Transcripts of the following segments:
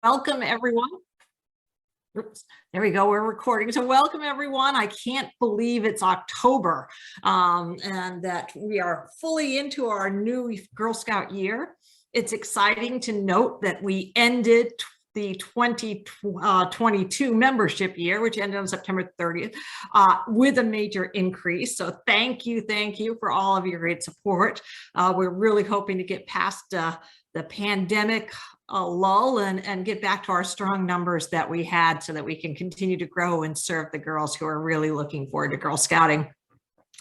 Welcome everyone. Oops, there we go. We're recording. So welcome everyone. I can't believe it's October and that we are fully into our new Girl Scout year. It's exciting to note that we ended the 2022 membership year, which ended on September 30th, with a major increase. So thank you for all of your great support. We're really hoping to get past the pandemic lull and get back to our strong numbers that we had so that we can continue to grow and serve the girls who are really looking forward to Girl Scouting.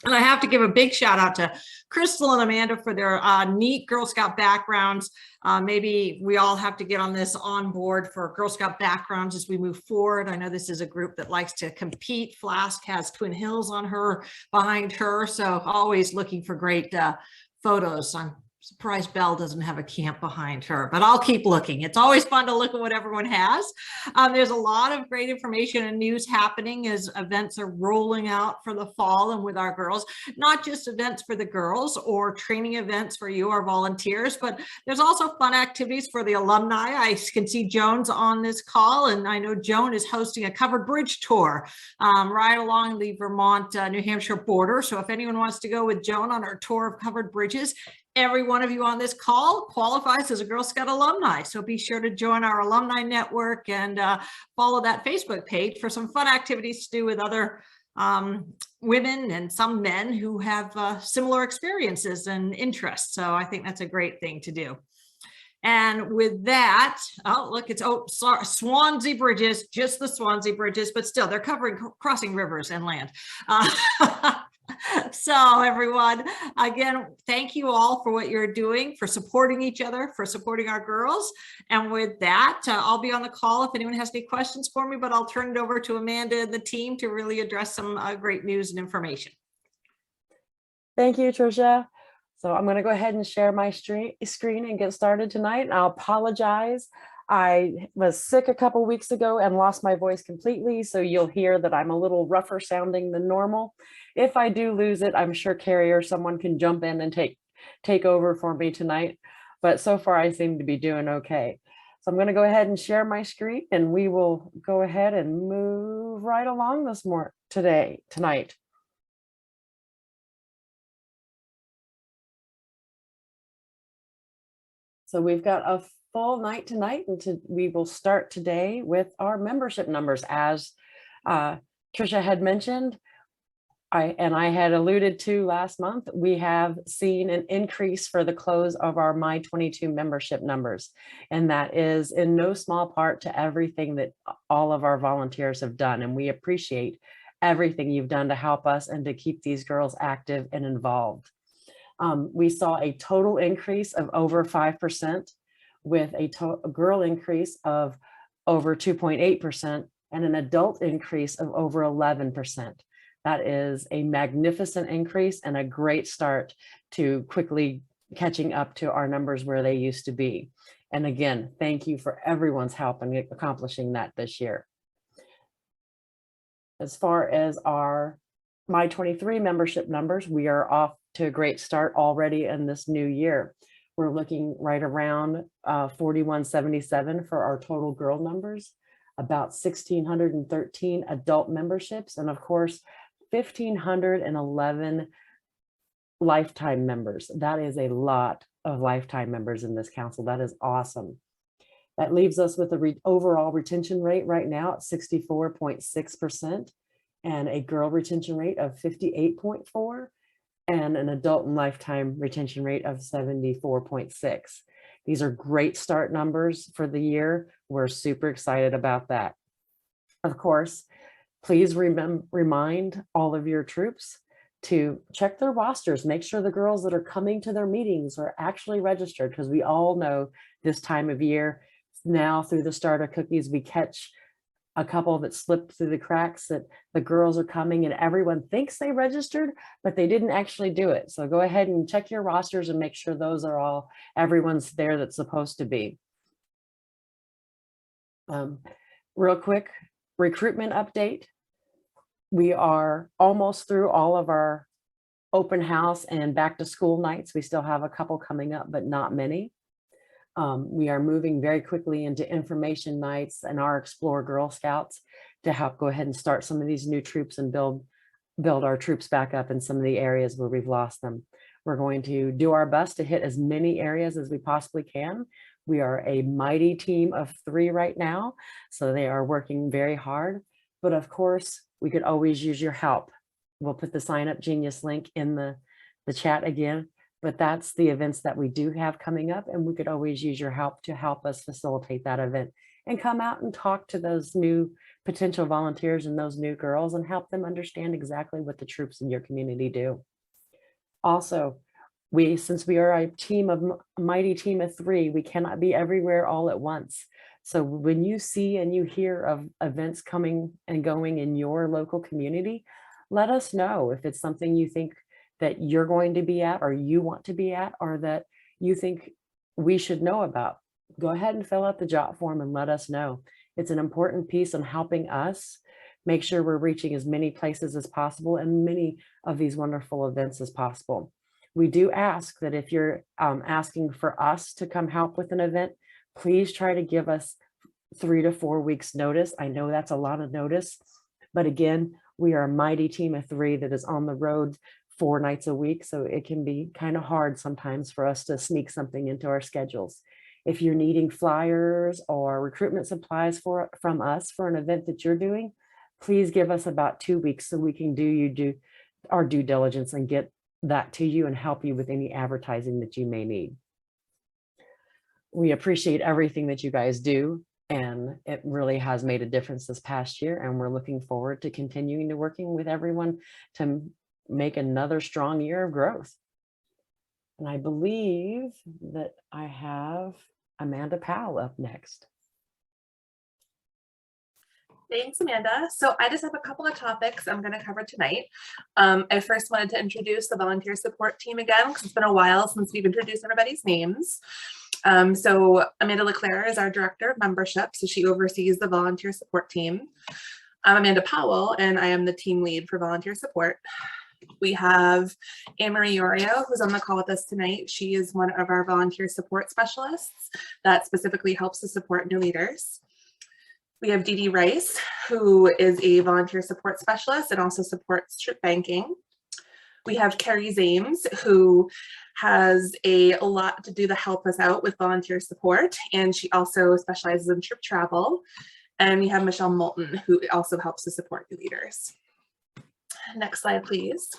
And I have to give a big shout out to Crystal and Amanda for their neat Girl Scout backgrounds. Maybe we all have to get on this on board for Girl Scout backgrounds as we move forward. I know this is a group that likes to compete. Flask has Twin Hills on her, behind her. So always looking for great photos. I'm surprised Belle doesn't have a camp behind her, but I'll keep looking. It's always fun to look at what everyone has. There's a lot of great information and news happening as events are rolling out for the fall and with our girls, not just events for the girls or training events for you, our volunteers, but there's also fun activities for the alumni. I can see Joan's on this call, and I know Joan is hosting a covered bridge tour right along the Vermont, New Hampshire border. So if anyone wants to go with Joan on our tour of covered bridges, every one of you on this call qualifies as a Girl Scout alumni. So be sure to join our alumni network and follow that Facebook page for some fun activities to do with other women and some men who have similar experiences and interests. So I think that's a great thing to do. And with that, oh, look, it's Swansea Bridges, just the Swansea Bridges, but still they're crossing rivers and land. So everyone, again, thank you all for what you're doing, for supporting each other, for supporting our girls. And with that, I'll be on the call if anyone has any questions for me, but I'll turn it over to Amanda and the team to really address some great news and information. Thank you, Tricia. So I'm going to go ahead and share my screen and get started tonight. And I'll apologize. I was sick a couple weeks ago and lost my voice completely. So you'll hear that I'm a little rougher sounding than normal. If I do lose it, I'm sure Carrie or someone can jump in and take over for me tonight. But so far I seem to be doing okay. So I'm going to go ahead and share my screen and we will go ahead and move right along tonight. So we've got a full night tonight, and we will start today with our membership numbers. As Tricia had mentioned, I had alluded to last month, we have seen an increase for the close of our My 22 membership numbers. And that is in no small part to everything that all of our volunteers have done. And we appreciate everything you've done to help us and to keep these girls active and involved. We saw a total increase of over 5%, with a girl increase of over 2.8% and an adult increase of over 11%. That is a magnificent increase and a great start to quickly catching up to our numbers where they used to be. And again, thank you for everyone's help in accomplishing that this year. As far as our My 23 membership numbers, we are off to a great start already in this new year. We're looking right around 4177 for our total girl numbers, about 1,613 adult memberships, and of course, 1,511 lifetime members. That is a lot of lifetime members in this council. That is awesome. That leaves us with the overall retention rate right now at 64.6%. and a girl retention rate of 58.4 and an adult and lifetime retention rate of 74.6. These are great start numbers for the year. We're super excited about that. Of course, please remind all of your troops to check their rosters, make sure the girls that are coming to their meetings are actually registered, because we all know this time of year now through the starter cookies, we catch a couple that slipped through the cracks that the girls are coming and everyone thinks they registered, but they didn't actually do it. So go ahead and check your rosters and make sure those are everyone's there that's supposed to be. Real quick recruitment update. We are almost through all of our open house and back to school nights. We still have a couple coming up, but not many. We are moving very quickly into information nights and our Explore Girl Scouts to help go ahead and start some of these new troops and build our troops back up in some of the areas where we've lost them. We're going to do our best to hit as many areas as we possibly can. We are a mighty team of 3 right now, so they are working very hard. But of course, we could always use your help. We'll put the Sign Up Genius link in the chat again, but that's the events that we do have coming up, and we could always use your help to help us facilitate that event and come out and talk to those new potential volunteers and those new girls and help them understand exactly what the troops in your community do. Also, since we are a mighty team of 3, we cannot be everywhere all at once. So when you see and you hear of events coming and going in your local community, let us know if it's something you think that you're going to be at or you want to be at, or that you think we should know about. Go ahead and fill out the jot form and let us know. It's an important piece in helping us make sure we're reaching as many places as possible and many of these wonderful events as possible. We do ask that if you're asking for us to come help with an event, please try to give us 3 to 4 weeks notice. I know that's a lot of notice, but again, we are a mighty team of 3 that is on the road 4 nights a week. So it can be kind of hard sometimes for us to sneak something into our schedules. If you're needing flyers or recruitment supplies from us for an event that you're doing, please give us about 2 weeks so we can do our due diligence and get that to you and help you with any advertising that you may need. We appreciate everything that you guys do, and it really has made a difference this past year, and we're looking forward to continuing to working with everyone to make another strong year of growth. And I believe that I have Amanda Powell up next. Thanks, Amanda. So I just have a couple of topics I'm going to cover tonight. I first wanted to introduce the volunteer support team again, because it's been a while since we've introduced everybody's names. So Amanda LeClaire is our director of membership, so she oversees the volunteer support team. I'm Amanda Powell, and I am the team lead for volunteer support. We have Anne-Marie Yorio, who's on the call with us tonight. She is one of our volunteer support specialists that specifically helps to support new leaders. We have Dee Dee Rice, who is a volunteer support specialist and also supports troop banking. We have Carrie Zames, who has a lot to do to help us out with volunteer support, and she also specializes in troop travel. And we have Michelle Moulton, who also helps to support new leaders. Next slide, please.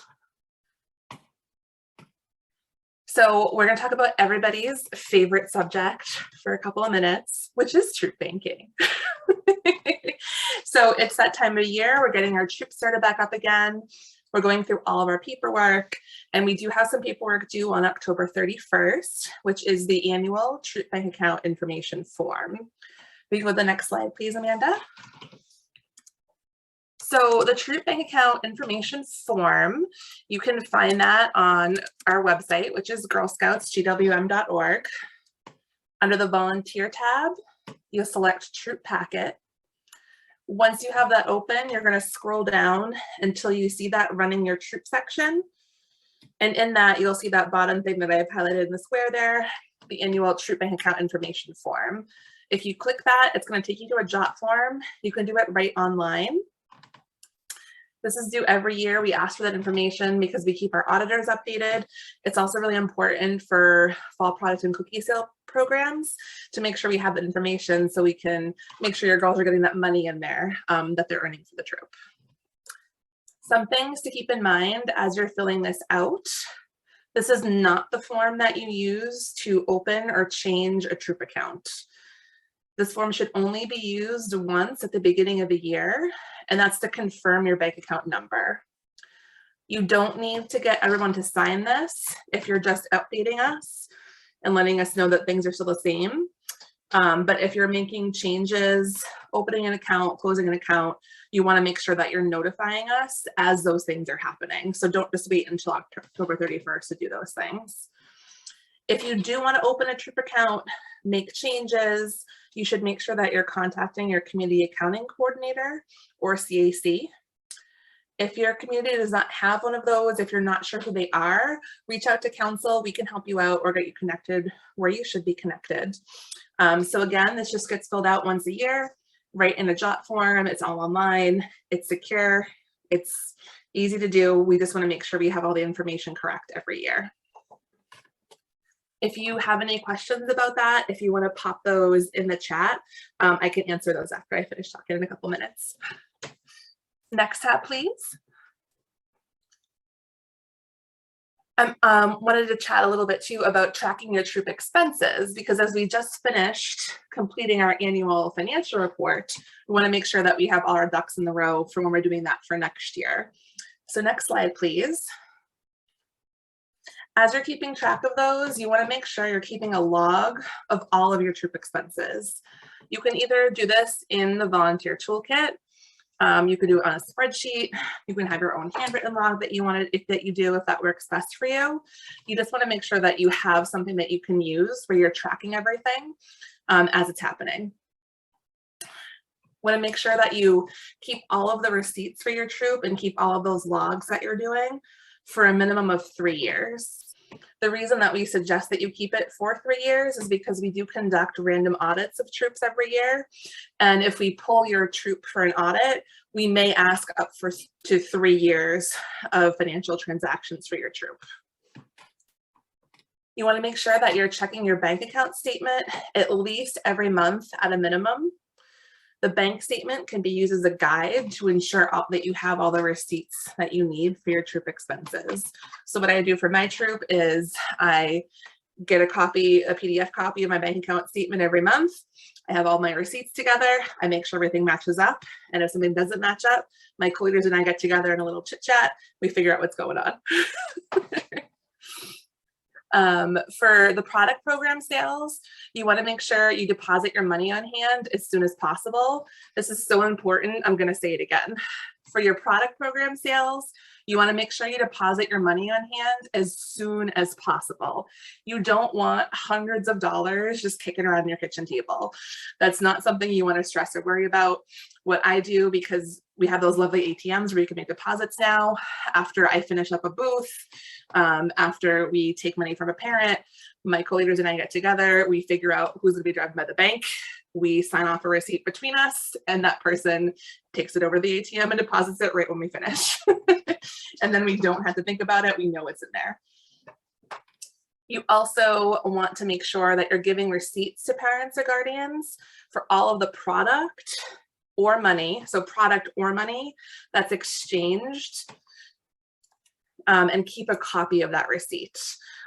So we're going to talk about everybody's favorite subject for a couple of minutes, which is troop banking. So it's that time of year. We're getting our troops started back up again. We're going through all of our paperwork, and we do have some paperwork due on October 31st, which is the annual troop bank account information form. We can go to the next slide, please, Amanda. So the troop bank account information form, you can find that on our website, which is girlscoutsgwm.org. Under the volunteer tab, you'll select troop packet. Once you have that open, you're going to scroll down until you see that running your troop section. And in that, you'll see that bottom thing that I've highlighted in the square there, the annual troop bank account information form. If you click that, it's going to take you to a jot form. You can do it right online. This is due every year. We ask for that information because we keep our auditors updated. It's also really important for fall product and cookie sale programs to make sure we have that information so we can make sure your girls are getting that money in there that they're earning for the troop. Some things to keep in mind as you're filling this out. This is not the form that you use to open or change a troop account. This form should only be used once at the beginning of the year, and that's to confirm your bank account number. You don't need to get everyone to sign this if you're just updating us and letting us know that things are still the same. But if you're making changes, opening an account, closing an account, you want to make sure that you're notifying us as those things are happening. So don't just wait until October 31st to do those things. If you do want to open a troop account, make changes, you should make sure that you're contacting your community accounting coordinator or CAC. If your community does not have one of those, if you're not sure who they are, reach out to council. We can help you out or get you connected where you should be connected. So again, this just gets filled out once a year, right in a jot form. It's all online, it's secure, it's easy to do. We just want to make sure we have all the information correct every year. If you have any questions about that, if you want to pop those in the chat, I can answer those after I finish talking in a couple minutes. Next tab, please. Wanted to chat a little bit too about tracking your troop expenses, because as we just finished completing our annual financial report, we want to make sure that we have all our ducks in the row for when we're doing that for next year. So next slide, please. As you're keeping track of those, you want to make sure you're keeping a log of all of your troop expenses. You can either do this in the volunteer toolkit. You can do it on a spreadsheet. You can have your own handwritten log that you want to, if that works best for you. You just want to make sure that you have something that you can use where you're tracking everything as it's happening. Want to make sure that you keep all of the receipts for your troop and keep all of those logs that you're doing for a minimum of 3 years. The reason that we suggest that you keep it for 3 years is because we do conduct random audits of troops every year. And if we pull your troop for an audit, we may ask up to 3 years of financial transactions for your troop. You want to make sure that you're checking your bank account statement at least every month at a minimum. The bank statement can be used as a guide to ensure that you have all the receipts that you need for your troop expenses. So what I do for my troop is I get a PDF copy of my bank account statement every month. I have all my receipts together. I make sure everything matches up. And if something doesn't match up, my co-leaders and I get together in a little chit chat. We figure out what's going on. For the product program sales, you want to make sure you deposit your money on hand as soon as possible. This is so important. I'm going to say it again. For your product program sales, you want to make sure you deposit your money on hand as soon as possible. You don't want hundreds of dollars just kicking around your kitchen table. That's not something you want to stress or worry about. What I do, because we have those lovely ATMs where you can make deposits now, after I finish up a booth, after we take money from a parent, my co-leaders and I get together, we figure out who's going to be driving by the bank. We sign off a receipt between us, and that person takes it over the ATM and deposits it right when we finish. And then we don't have to think about it. We know it's in there. You also want to make sure that you're giving receipts to parents or guardians for all of the product or money, so product or money that's exchanged, and keep a copy of that receipt.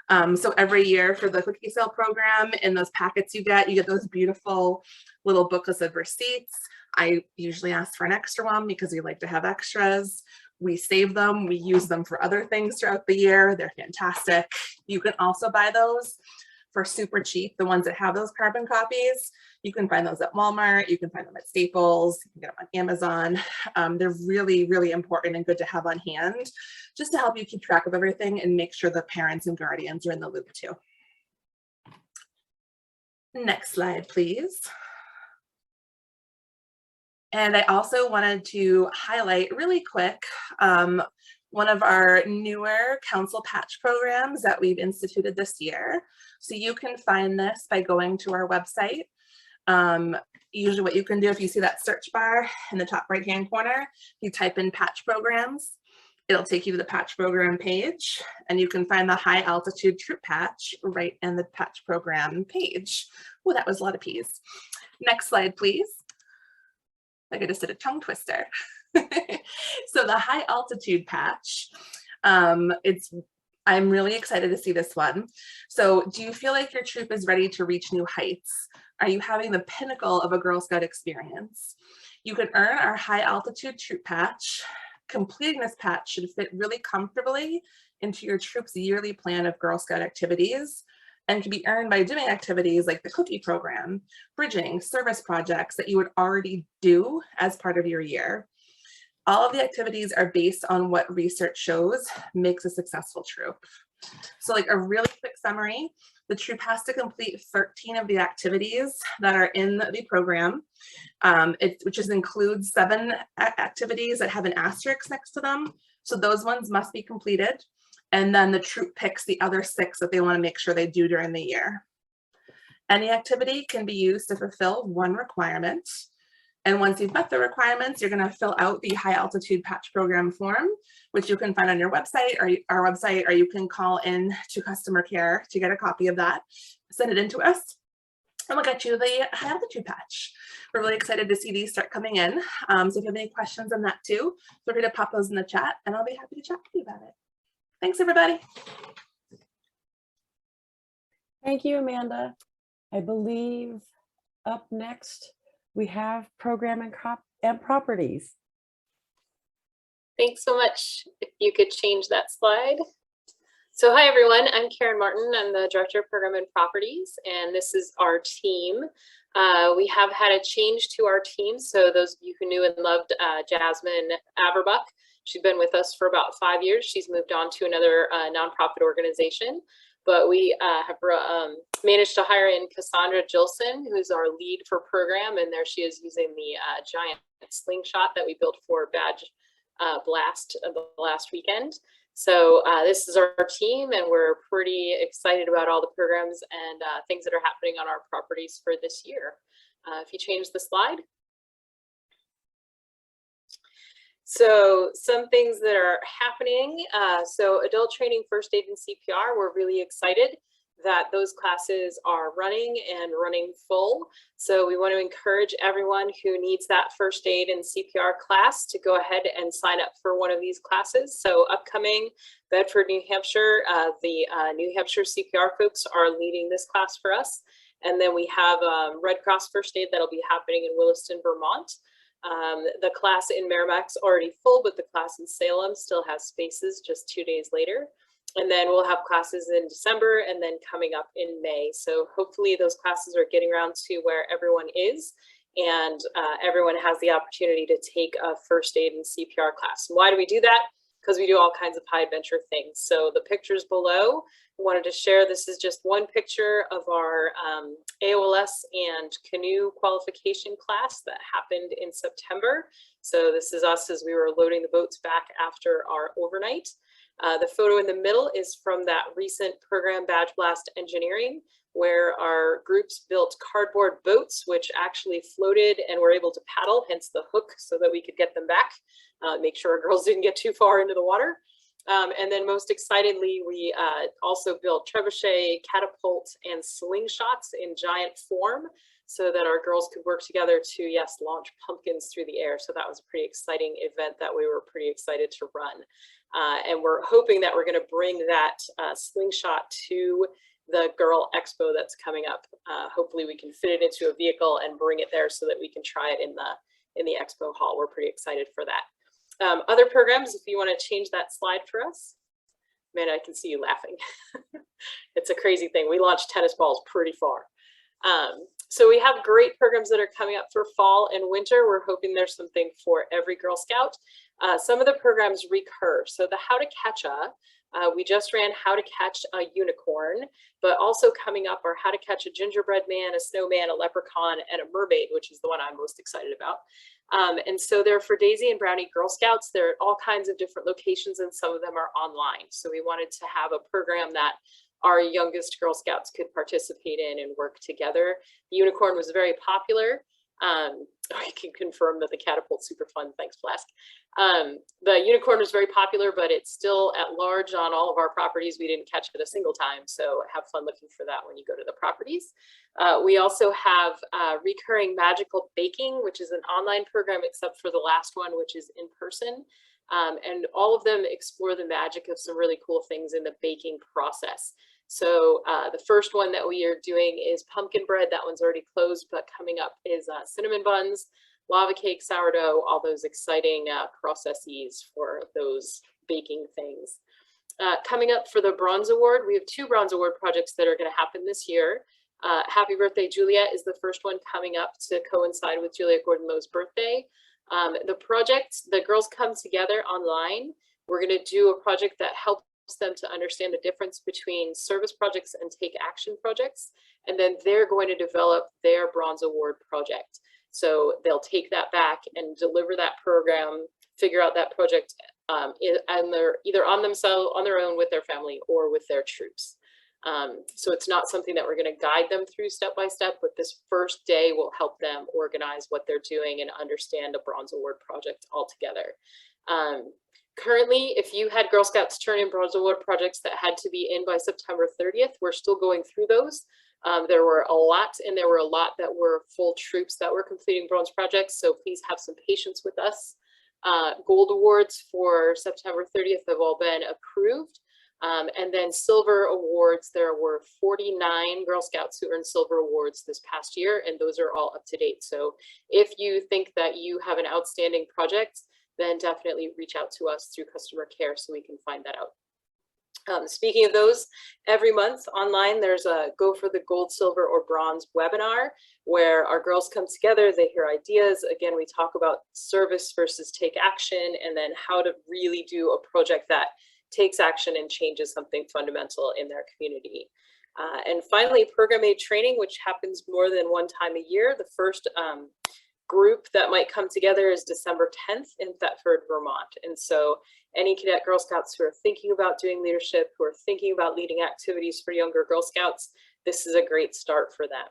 So every year for the cookie sale program, in those packets you get those beautiful little booklets of receipts. I usually ask for an extra one because we like to have extras. We save them, we use them for other things throughout the year. They're fantastic. You can also buy those for super cheap, the ones that have those carbon copies. You can find those at Walmart, you can find them at Staples, you can get them on Amazon. They're really, really important and good to have on hand, just to help you keep track of everything and make sure the parents and guardians are in the loop too. Next slide, please. And I also wanted to highlight really quick one of our newer council patch programs that we've instituted this year. So you can find this by going to our website. Usually what you can do, if you see that search bar in the top right-hand corner, you type in patch programs, it'll take you to the patch program page, and you can find the high altitude troop patch right in the patch program page. Oh, that was a lot of P's. Next slide, please. Like I just did a tongue twister. So the high altitude patch, I'm really excited to see this one. So do you feel like your troop is ready to reach new heights? Are you having the pinnacle of a Girl Scout experience? You can earn our high altitude troop patch. Completing this patch should fit really comfortably into your troop's yearly plan of Girl Scout activities, and can be earned by doing activities like the cookie program, bridging, service projects that you would already do as part of your year. All of the activities are based on what research shows makes a successful troop. So like a really quick summary, The troop has to complete 13 of the activities that are in the program, which includes 7 activities that have an asterisk next to them. So those ones must be completed. And then the troop picks the other 6 that they want to make sure they do during the year. Any activity can be used to fulfill one requirement. And once you've met the requirements, you're going to fill out the high altitude patch program form, which you can find on your website or our website, or you can call in to customer care to get a copy of that. Send it in to us, and we'll get you the high altitude patch. We're really excited to see these start coming in. So if you have any questions on that too, feel free to pop those in the chat, and I'll be happy to chat with you about it. Thanks, everybody. Thank you, Amanda. I believe up next we have program and properties. Thanks so much. If you could change that slide. So hi, everyone. I'm Karen Martin. I'm the Director of Program and Properties, and this is our team. We have had a change to our team. So those of you who knew and loved Jasmine Averbuck, she's been with us for about 5 years. She's moved on to another nonprofit organization. But we have managed to hire in Cassandra Gilson, who's our lead for program, and there she is using the giant slingshot that we built for Badge Blast the last weekend. So this is our team, and we're pretty excited about all the programs and things that are happening on our properties for this year. If you change the slide. So some things that are happening. So adult training, first aid, and CPR, we're really excited that those classes are running and running full. So we want to encourage everyone who needs that first aid and CPR class to go ahead and sign up for one of these classes. So upcoming, Bedford, New Hampshire, the New Hampshire CPR folks are leading this class for us. And then we have Red Cross first aid that'll be happening in Williston, Vermont. The class in Merrimack's already full, but the class in Salem still has spaces just 2 days later. And then we'll have classes in December and then coming up in May. So hopefully those classes are getting around to where everyone is, and everyone has the opportunity to take a first aid and CPR class. And why do we do that? Because we do all kinds of high adventure things. So the pictures below, I wanted to share, this is just one picture of our AOLS and canoe qualification class that happened in September. So this is us as we were loading the boats back after our overnight. The photo in the middle is from that recent program Badge Blast Engineering, where our groups built cardboard boats, which actually floated and were able to paddle, hence the hook, so that we could get them back, make sure our girls didn't get too far into the water. And then most excitedly, we also built trebuchet, catapult, and slingshots in giant form so that our girls could work together to, yes, launch pumpkins through the air. So that was a pretty exciting event that we were pretty excited to run. And we're hoping that we're going to bring that slingshot to the Girl Expo that's coming up. Hopefully we can fit it into a vehicle and bring it there so that we can try it in the expo hall. We're pretty excited for that. Other programs, if you want to change that slide for us. Man, I can see you laughing. It's a crazy thing. We launched tennis balls pretty far. So we have great programs that are coming up for fall and winter. We're hoping there's something for every Girl Scout. Some of the programs recur. So the How to Catch A, we just ran How to Catch a Unicorn, but also coming up are How to Catch a Gingerbread Man, a Snowman, a Leprechaun, and a Mermaid, which is the one I'm most excited about. And so they're for Daisy and Brownie Girl Scouts. They're at all kinds of different locations, and some of them are online. So we wanted to have a program that our youngest Girl Scouts could participate in and work together. The Unicorn was very popular. I can confirm that the catapult's super fun. Thanks, Flask. The Unicorn was very popular, but it's still at large on all of our properties. We didn't catch it a single time, so have fun looking for that when you go to the properties. We also have Recurring Magical Baking, which is an online program except for the last one, which is in person. And all of them explore the magic of some really cool things in the baking process. So the first one that we are doing is pumpkin bread. That one's already closed, but coming up is cinnamon buns, lava cake, sourdough, all those exciting processes for those baking things. Coming up for the Bronze Award, we have 2 Bronze Award projects that are going to happen this year. Happy Birthday, Juliet is the first one coming up to coincide with Juliet Gordon-Lowe's birthday. The project, the girls come together online. We're going to do a project that helps them to understand the difference between service projects and take action projects. And then they're going to develop their Bronze Award project. So they'll take that back and deliver that program, figure out that project and they're either on themselves, on their own with their family or with their troops. So it's not something that we're going to guide them through step by step, but this first day will help them organize what they're doing and understand a Bronze Award project altogether. Currently, if you had Girl Scouts turn in Bronze Award projects that had to be in by September 30th, we're still going through those. There were a lot, and there were a lot that were full troops that were completing bronze projects, so please have some patience with us. Gold awards for September 30th have all been approved. And then silver awards, there were 49 Girl Scouts who earned silver awards this past year, and those are all up to date. So if you think that you have an outstanding project, then definitely reach out to us through customer care so we can find that out. Speaking of those, every month online, there's a Go for the Gold, Silver, or Bronze webinar where our girls come together, they hear ideas. Again, we talk about service versus take action, and then how to really do a project that takes action and changes something fundamental in their community. And finally, program aid training, which happens more than one time a year. The first group that might come together is December 10th in Thetford, Vermont. And so any cadet Girl Scouts who are thinking about doing leadership, who are thinking about leading activities for younger Girl Scouts, this is a great start for them,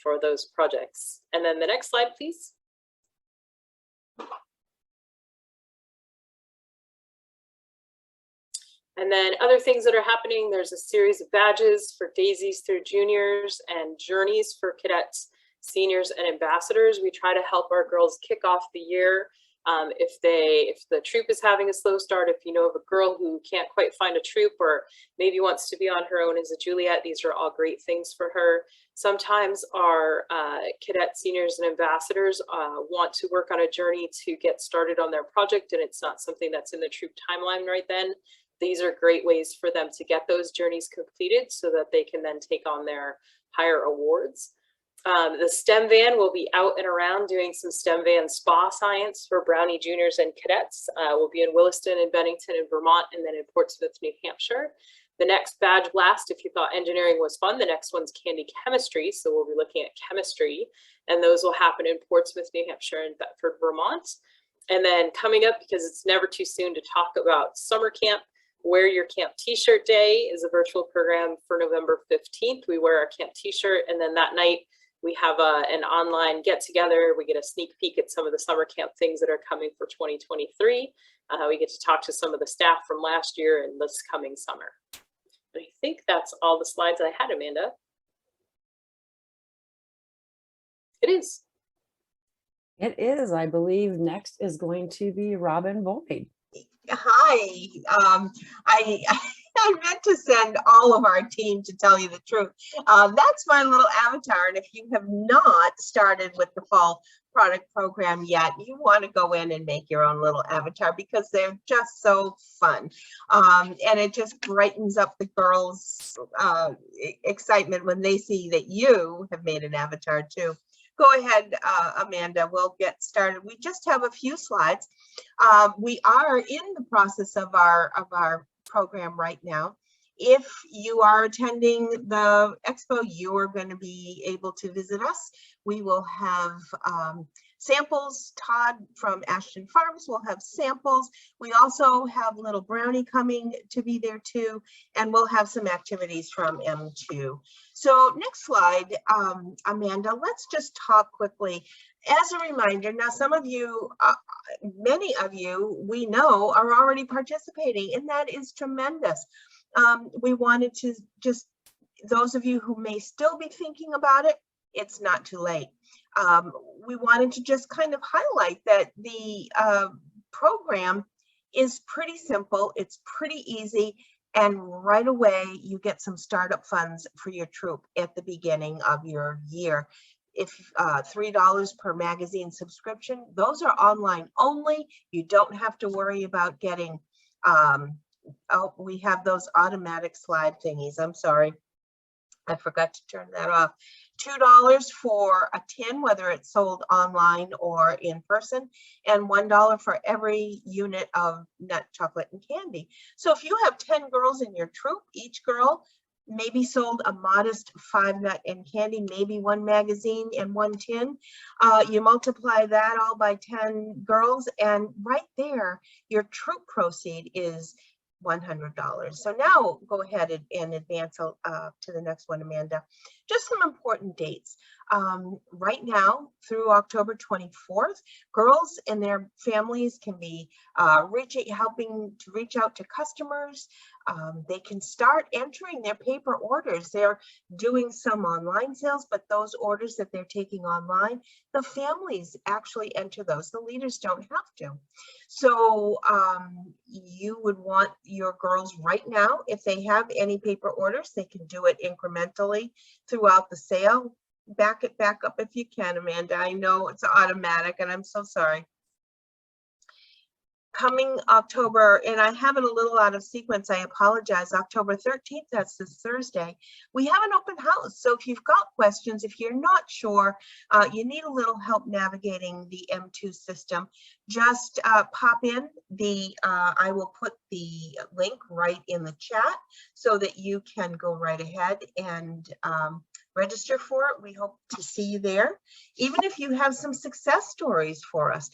for those projects. And then the next slide, please. And then other things that are happening, there's a series of badges for daisies through juniors and journeys for cadets, seniors, and ambassadors. We try to help our girls kick off the year. If the troop is having a slow start, if you know of a girl who can't quite find a troop or maybe wants to be on her own as a Juliet, these are all great things for her. Sometimes our cadet seniors and ambassadors want to work on a journey to get started on their project, and it's not something that's in the troop timeline right then. These are great ways for them to get those journeys completed so that they can then take on their higher awards. The STEM van will be out and around doing some STEM van spa science for Brownie juniors and cadets. We'll be in Williston and Bennington in Vermont, and then in Portsmouth, New Hampshire. The next badge blast, if you thought engineering was fun, the next one's Candy Chemistry. So we'll be looking at chemistry, and those will happen in Portsmouth, New Hampshire, and Thetford, Vermont. And then coming up, because it's never too soon to talk about summer camp, Wear Your Camp T-shirt Day is a virtual program for November 15th. We wear our camp T-shirt, and then that night we have an online get together. We get a sneak peek at some of the summer camp things that are coming for 2023. We get to talk to some of the staff from last year and this coming summer. But I think that's all the slides I had, Amanda. It is. It is. I believe next is going to be Robin Boyd. Hi, I meant to send all of our team to tell you the truth. That's my little avatar, and if you have not started with the fall product program yet, you want to go in and make your own little avatar because they're just so fun, and it just brightens up the girls' excitement when they see that you have made an avatar too. Go ahead, Amanda, we'll get started. We just have a few slides. We are in the process of our program right now. If you are attending the expo, you are going to be able to visit us. We will have samples. Todd from Ashton Farms will have samples. We also have Little Brownie coming to be there too, and we'll have some activities from M2. So next slide, Amanda, let's just talk quickly. As a reminder, now some of you, many of you we know are already participating, and that is tremendous. We wanted to just, those of you who may still be thinking about it, it's not too late. We wanted to just kind of highlight that the program is pretty simple, it's pretty easy, and right away you get some startup funds for your troop at the beginning of your year. If $3 per magazine subscription, those are online only. You don't have to worry about getting, oh, we have those automatic slide thingies. I'm sorry, I forgot to turn that off. $2 for a tin, whether it's sold online or in person, and $1 for every unit of nut, chocolate, and candy. So if you have 10 girls in your troop, each girl maybe sold a modest 5 nut and candy, maybe 1 magazine and 1 tin. You multiply that all by 10 girls, and right there, your troop proceed is $100. So now go ahead and advance to the next one, Amanda. Just some important dates. Right now through October 24th, girls and their families can be helping to reach out to customers. They can start entering their paper orders. They're doing some online sales, but those orders that they're taking online, the families actually enter those. The leaders don't have to. So you would want your girls right now, if they have any paper orders, they can do it incrementally throughout the sale. Back it back up if you can, Amanda. I know it's automatic and I'm so sorry. Coming October, and I have it a little out of sequence, I apologize, October 13th, that's this Thursday, we have an open house. So if you've got questions, if you're not sure, you need a little help navigating the M2 system, just pop in I will put the link right in the chat so that you can go right ahead and register for it. We hope to see you there. Even if you have some success stories for us,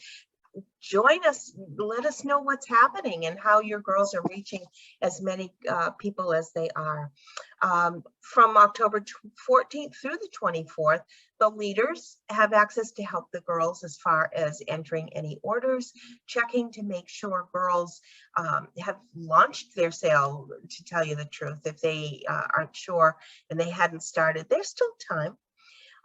join us, let us know what's happening and how your girls are reaching as many people as they are. From October 14th through the 24th, the leaders have access to help the girls as far as entering any orders, checking to make sure girls have launched their sale, to tell you the truth. If they aren't sure and they hadn't started, there's still time.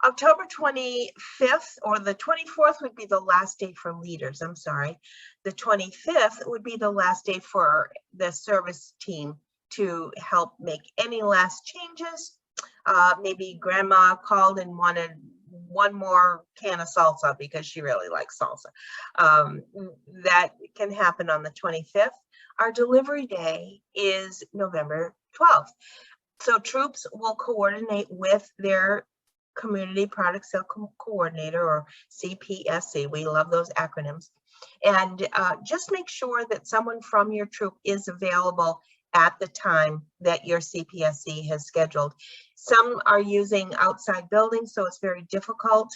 October 25th or the 24th would be the last day for leaders. I'm sorry. The 25th would be the last day for the service team to help make any last changes. Maybe grandma called and wanted 1 more can of salsa because she really likes salsa. That can happen on the 25th. Our delivery day is November 12th. So troops will coordinate with their Community Product Sale Coordinator, or CPSC. We love those acronyms. And just make sure that someone from your troop is available at the time that your CPSC has scheduled. Some are using outside buildings, so it's very difficult.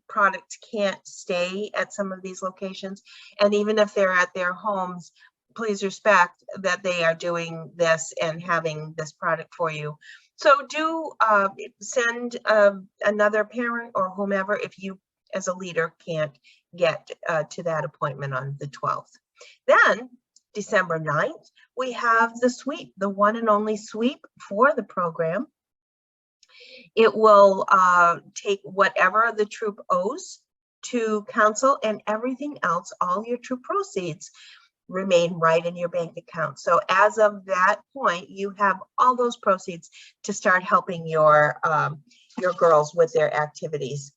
Products can't stay at some of these locations. And even if they're at their homes, please respect that they are doing this and having this product for you. So do send another parent or whomever if you as a leader can't get to that appointment on the 12th. Then December 9th, we have the sweep, the one and only sweep for the program. It will take whatever the troop owes to council, and everything else, all your troop proceeds, remain right in your bank account. So as of that point, you have all those proceeds to start helping your girls with their activities.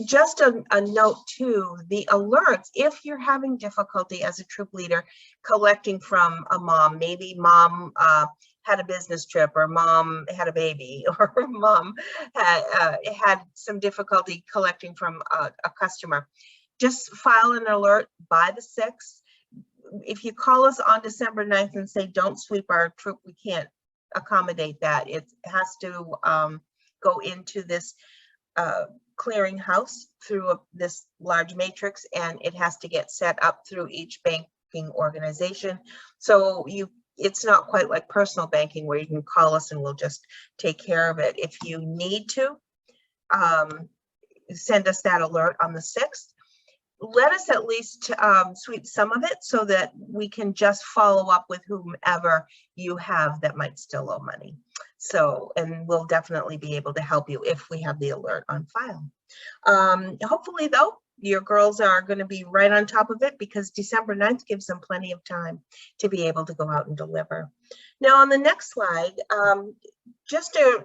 Just a note too, the alerts, if you're having difficulty as a troop leader collecting from a mom, maybe mom had a business trip, or mom had a baby, or mom had some difficulty collecting from a customer, just file an alert by the 6th. If you call us on December 9th and say, don't sweep our troop, we can't accommodate that. It has to go into this clearinghouse through this large matrix, and it has to get set up through each banking organization. So it's not quite like personal banking where you can call us and we'll just take care of it. If you need to, send us that alert on the 6th. Let us at least sweep some of it so that we can just follow up with whomever you have that might still owe money. So, and we'll definitely be able to help you if we have the alert on file. Hopefully though, your girls are going to be right on top of it, because December 9th gives them plenty of time to be able to go out and deliver. Now on the next slide, just a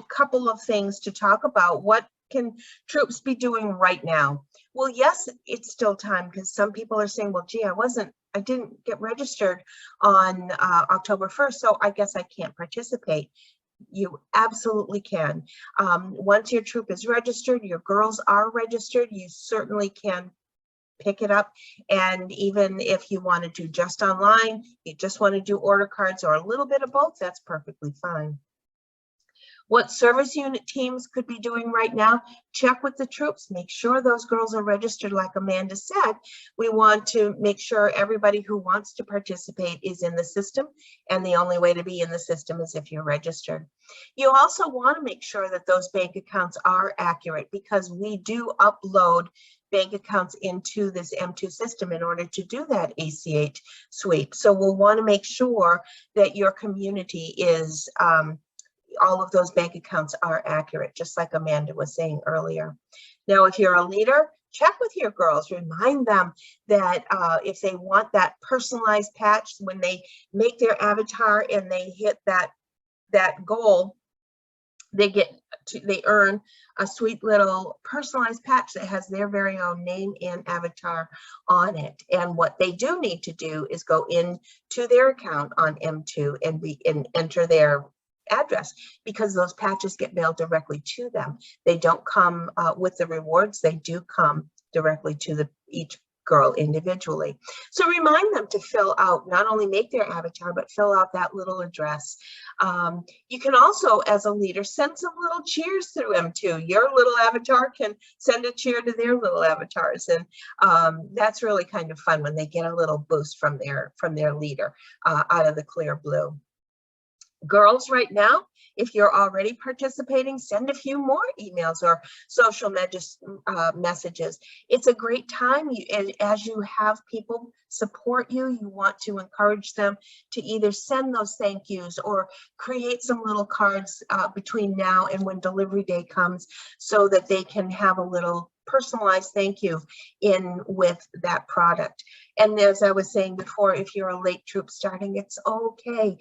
couple of things to talk about. What can troops be doing right now? Well, yes, it's still time, because some people are saying, well, gee, I didn't get registered on October 1st, so I guess I can't participate. You absolutely can. Once your troop is registered, your girls are registered, you certainly can pick it up. And even if you want to do just online, you just want to do order cards or a little bit of both, that's perfectly fine. What service unit teams could be doing right now, check with the troops, make sure those girls are registered. Like Amanda said, we want to make sure everybody who wants to participate is in the system. And the only way to be in the system is if you're registered. You also want to make sure that those bank accounts are accurate, because we do upload bank accounts into this M2 system in order to do that ACH sweep. So we'll want to make sure that your community is, all of those bank accounts are accurate, just like Amanda was saying earlier. Now, if you're a leader, check with your girls, remind them that if they want that personalized patch, when they make their avatar and they hit that goal, they earn a sweet little personalized patch that has their very own name and avatar on it. And what they do need to do is go into their account on M2 and enter their address, because those patches get mailed directly to them. They don't come with the rewards. They do come directly to each girl individually. So remind them to fill out, not only make their avatar, but fill out that little address. You can also, as a leader, send some little cheers through M2. Your little avatar can send a cheer to their little avatars. And that's really kind of fun when they get a little boost from their leader out of the clear blue. Girls, right now, if you're already participating, send a few more emails or social messages. It's a great time. As you have people support you, you want to encourage them to either send those thank yous or create some little cards between now and when delivery day comes, so that they can have a little personalized thank you in with that product. And as I was saying before, if you're a late troop starting, it's okay.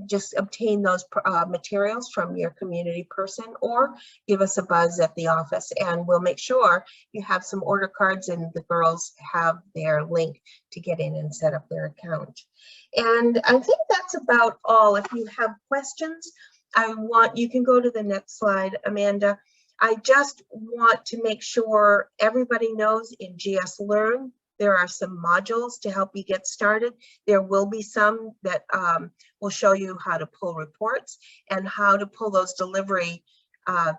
Just obtain those materials from your community person or give us a buzz at the office, and we'll make sure you have some order cards and the girls have their link to get in and set up their account. And I think that's about all. If you have questions, you can go to the next slide, Amanda. I just want to make sure everybody knows in GS Learn, there are some modules to help you get started. There will be some that will show you how to pull reports and how to pull those delivery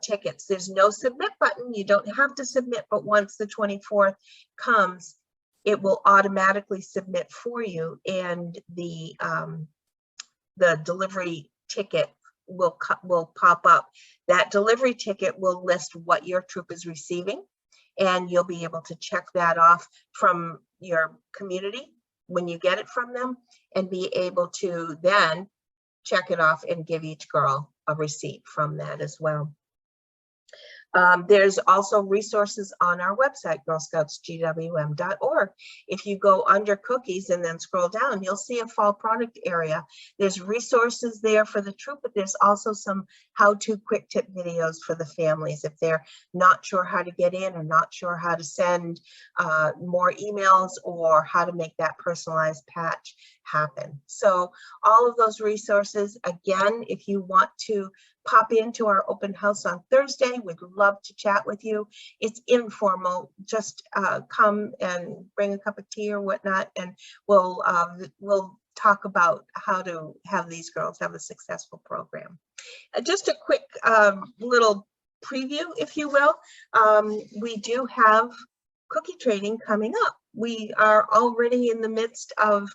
tickets. There's no submit button. You don't have to submit, but once the 24th comes, it will automatically submit for you, and the delivery ticket will pop up. That delivery ticket will list what your troop is receiving, and you'll be able to check that off from your community when you get it from them, and be able to then check it off and give each girl a receipt from that as well. There's also resources on our website, girlscoutsgwm.org. If you go under cookies and then scroll down, you'll see a fall product area. There's resources there for the troop, but there's also some how-to quick tip videos for the families if they're not sure how to get in or not sure how to send more emails or how to make that personalized patch happen. So all of those resources, again, if you want to pop into our open house on Thursday, we'd love to chat with you. It's informal. Just come and bring a cup of tea or whatnot, and we'll talk about how to have these girls have a successful program. Just a quick little preview, if you will. We do have cookie training coming up. We are already in the midst of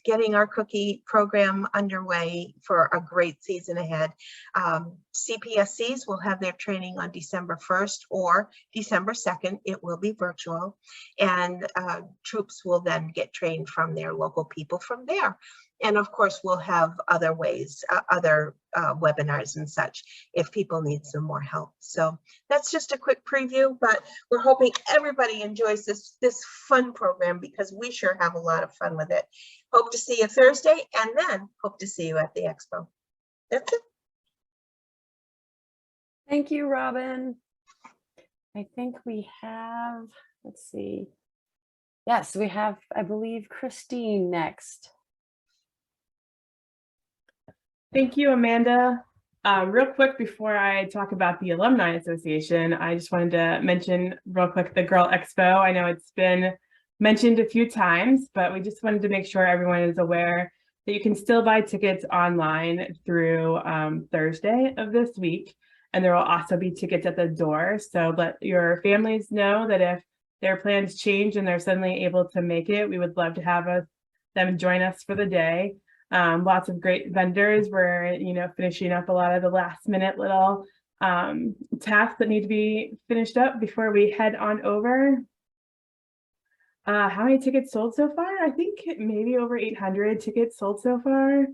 getting our cookie program underway for a great season ahead. CPSCs will have their training on December 1st or December 2nd. It will be virtual, and troops will then get trained from their local people from there. And of course, we'll have other ways, other webinars and such if people need some more help. So that's just a quick preview, but we're hoping everybody enjoys this fun program, because we sure have a lot of fun with it. Hope to see you Thursday, and then hope to see you at the expo. That's it. Thank you, Robin. I think we have, let's see. Yes, we have, I believe, Christine next. Thank you, Amanda. Real quick, before I talk about the Alumni Association, I just wanted to mention real quick the Girl Expo. I know it's been mentioned a few times, but we just wanted to make sure everyone is aware that you can still buy tickets online through Thursday of this week. And there will also be tickets at the door. So let your families know that if their plans change and they're suddenly able to make it, we would love to have them join us for the day. Lots of great vendors. We're, finishing up a lot of the last minute little tasks that need to be finished up before we head on over. How many tickets sold so far? I think maybe over 800 tickets sold so far.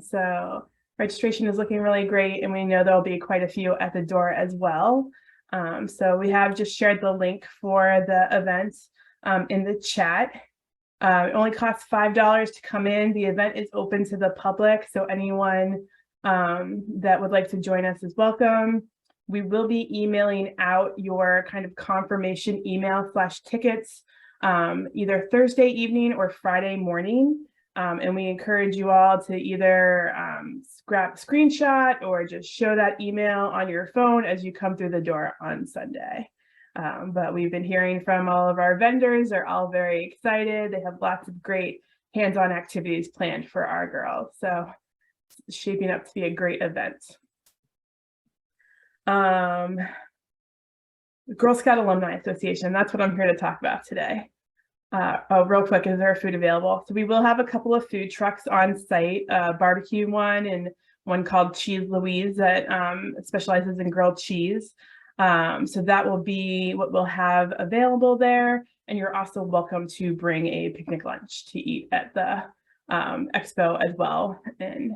So registration is looking really great, and we know there'll be quite a few at the door as well. So we have just shared the link for the event in the chat. It only costs $5 to come in. The event is open to the public, so anyone that would like to join us is welcome. We will be emailing out your kind of confirmation email / tickets either Thursday evening or Friday morning. And we encourage you all to either grab a screenshot or just show that email on your phone as you come through the door on Sunday. But we've been hearing from all of our vendors. They're all very excited. They have lots of great hands-on activities planned for our girls. So it's shaping up to be a great event. Girl Scout Alumni Association, that's what I'm here to talk about today. Real quick, is there food available? So we will have a couple of food trucks on site, a barbecue one and one called Cheese Louise that specializes in grilled cheese. So that will be what we'll have available there. And you're also welcome to bring a picnic lunch to eat at the expo as well. And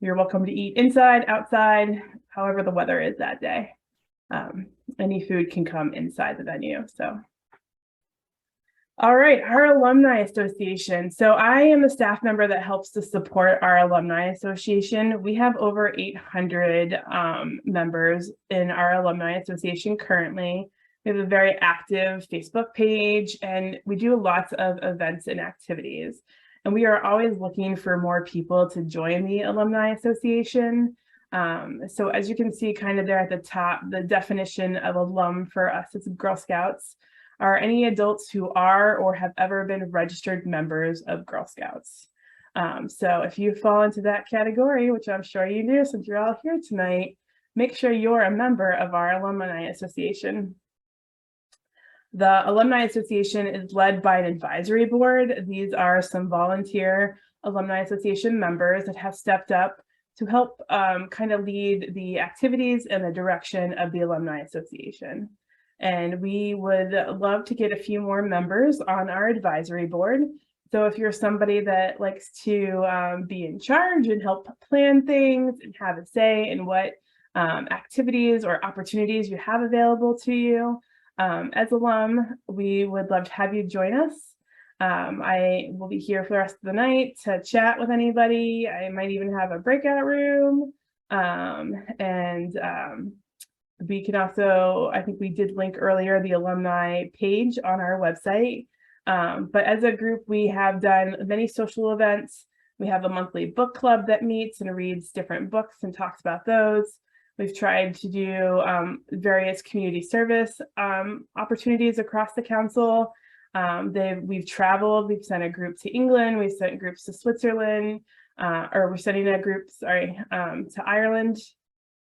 you're welcome to eat inside, outside, however the weather is that day. Any food can come inside the venue. So. All right, our Alumni Association. So I am the staff member that helps to support our Alumni Association. We have over 800 members in our Alumni Association currently. We have a very active Facebook page, and we do lots of events and activities. And we are always looking for more people to join the Alumni Association. So as you can see kind of there at the top, the definition of alum for us as Girl Scouts are any adults who are or have ever been registered members of Girl Scouts. So if you fall into that category, which I'm sure you do since you're all here tonight, make sure you're a member of our Alumni Association. The Alumni Association is led by an advisory board. These are some volunteer Alumni Association members that have stepped up to help kind of lead the activities and the direction of the Alumni Association. And we would love to get a few more members on our advisory board. So if you're somebody that likes to be in charge and help plan things and have a say in what activities or opportunities you have available to you as alum, we would love to have you join us. I will be here for the rest of the night to chat with anybody. I might even have a breakout room. We can also, I think we did link earlier, the alumni page on our website. But as a group, we have done many social events. We have a monthly book club that meets and reads different books and talks about those. We've tried to do various community service opportunities across the council. We've traveled, we've sent a group to England, we've sent groups to Switzerland, or we're sending a group, to Ireland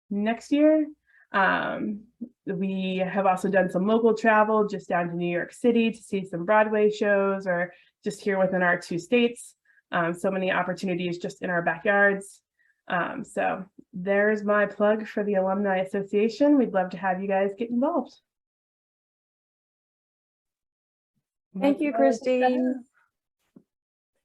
next year. We have also done some local travel just down to New York City to see some Broadway shows, or just here within our 2 states. So many opportunities just in our backyards. So there's my plug for the Alumni Association. We'd love to have you guys get involved. Thank you, Christine.